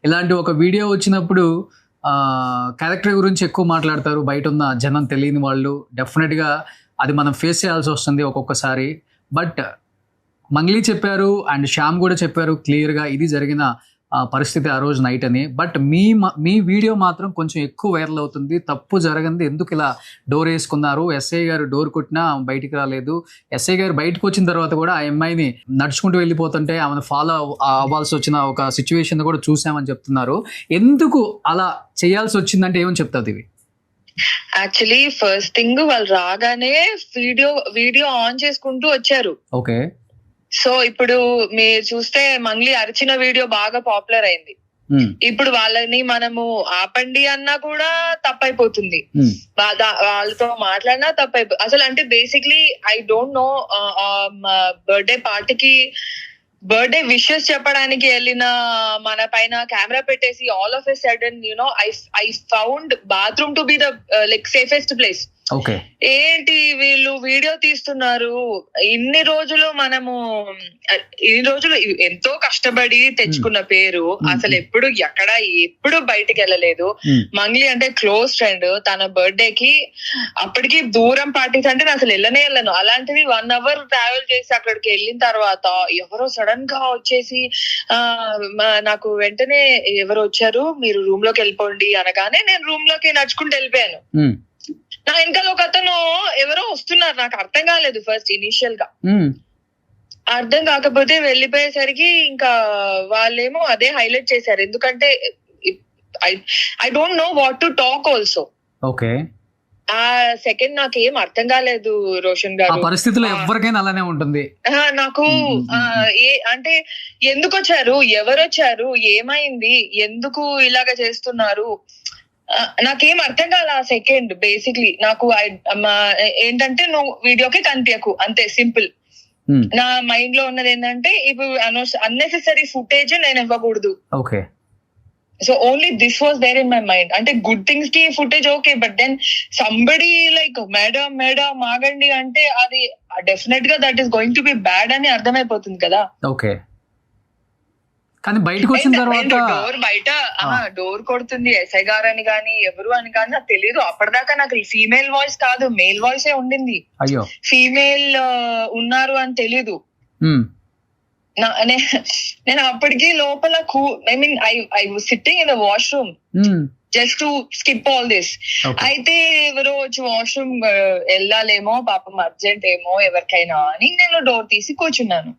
ఇలాంటి ఒక వీడియో వచ్చినప్పుడు క్యారెక్టర్ గురించి ఎక్కువ మాట్లాడతారు. బయట ఉన్న జనం తెలియని వాళ్ళు డెఫినెట్గా అది మనం ఫేస్ చేయాల్సి వస్తుంది ఒక్కొక్కసారి. బట్ మంగ్లీ చెప్పారు అండ్ శ్యామ్ కూడా చెప్పారు క్లియర్గా ఇది జరిగిన పరిస్థితి ఆ రోజు నైట్ అని. బట్ మీ వీడియో మాత్రం కొంచెం ఎక్కువ వైరల్ అవుతుంది. తప్పు జరగంది, ఎందుకు ఇలా డోర్ వేసుకున్నారు, ఎస్ఐ గారు డోర్ కొట్టినా బయటికి రాలేదు, ఎస్ఐ గారు బయటకు వచ్చిన తర్వాత కూడా ఆ అమ్మాయిని నడుచుకుంటూ వెళ్ళిపోతుంటే ఆమెను ఫాలో అవ్వాల్సి వచ్చిన ఒక సిచ్యువేషన్ కూడా చూసామని చెప్తున్నారు. ఎందుకు అలా చేయాల్సి వచ్చిందంటే ఏమని చెప్తాది ఇవి? యాక్చువల్లీ ఫస్ట్ థింగ్ వాళ్ళు రాగానే వీడియో ఆన్ చేసుకుంటూ వచ్చారు. ఓకే. సో ఇప్పుడు మీరు చూస్తే మంగ్లీ అరిచిన వీడియో బాగా పాపులర్ అయింది. ఇప్పుడు వాళ్ళని మనము ఆపండి అన్నా కూడా తప్పైపోతుంది, వాళ్ళతో మాట్లాడినా తప్పైపోతుంది. అసలు అంటే basically I don't know, birthday పార్టీకి బర్త్డే విషెస్ చెప్పడానికి వెళ్ళిన మన పైన కెమెరా పెట్టేసి all of a sudden I found bathroom to be the like safest place. ఏంటి వీళ్ళు వీడియో తీస్తున్నారు, ఇన్ని రోజులు ఎంతో కష్టపడి తెచ్చుకున్న పేరు, అసలు ఎప్పుడు బయటికి వెళ్ళలేదు. మంగ్లీ అంటే క్లోజ్ ఫ్రెండ్, తన బర్త్డే కి అప్పటికి దూరం పార్టీస్ అంటే నేను అసలు వెళ్ళను. అలాంటివి 1 hour ట్రావెల్ చేసి అక్కడికి వెళ్ళిన తర్వాత ఎవరో సడన్ గా వచ్చేసి నాకు వెంటనే ఎవరు వచ్చారు, మీరు రూమ్ లోకి వెళ్ళిపోండి అనగానే నేను రూమ్ లోకి నడుచుకుంటూ వెళ్ళిపోయాను. నా వెనకాల ఒక అతను ఎవరో వస్తున్నారు, నాకు అర్థం కాలేదు ఫస్ట్ ఇనిషియల్ గా. అర్థం కాకపోతే వెళ్ళిపోయేసరికి ఇంకా వాళ్ళేమో అదే హైలైట్ చేశారు. ఎందుకంటే I don't know what to talk also. Okay. ఆ సెకండ్ నాకేం అర్థం కాలేదు రోషన్ గారు. పరిస్థితుల్లో ఎవరికైనా అలానే ఉంటుంది. నాకు అంటే ఎందుకు వచ్చారు, ఎవరు వచ్చారు, ఏమైంది, ఎందుకు ఇలాగ చేస్తున్నారు, నాకేం అర్థం కాల ఆ సెకండ్. బేసిక్లీ నాకు ఏంటంటే నువ్వు వీడియోకి కనిపించకు, అంతే సింపుల్. నా మైండ్ లో ఉన్నది ఏంటంటే ఇప్పుడు అన్నెసెసరీ ఫుటేజ్ నేను ఇవ్వకూడదు. Okay. So only this was there in my mind. అంటే గుడ్ థింగ్స్ కి footage okay, but then somebody like madam ఆగండి అంటే అది డెఫినెట్ గా that is going to be bad అని అర్థమైపోతుంది కదా. ఓకే. కానీ బయటకు వచ్చిన తర్వాత డోర్ కొడుతుంది ఎస్ఐ గారు అని కానీ ఎవరు అని కానీ నాకు తెలీదు. అప్పటిదాకా నాకు ఫీమేల్ వాయిస్ కాదు, మేల్ వాయిసే ఉండింది. అయ్యో, ఫీమేల్ ఉన్నారు అని తెలీదు. నేను అప్పటికి లోపల I was sitting in the washroom just to skip all this. అయితే ఎవరో వచ్చి వాష్రూమ్ వెళ్ళాలేమో పాపం అర్జెంట్ ఏమో ఎవరికైనా అని నేను డోర్ తీసి కూర్చున్నాను.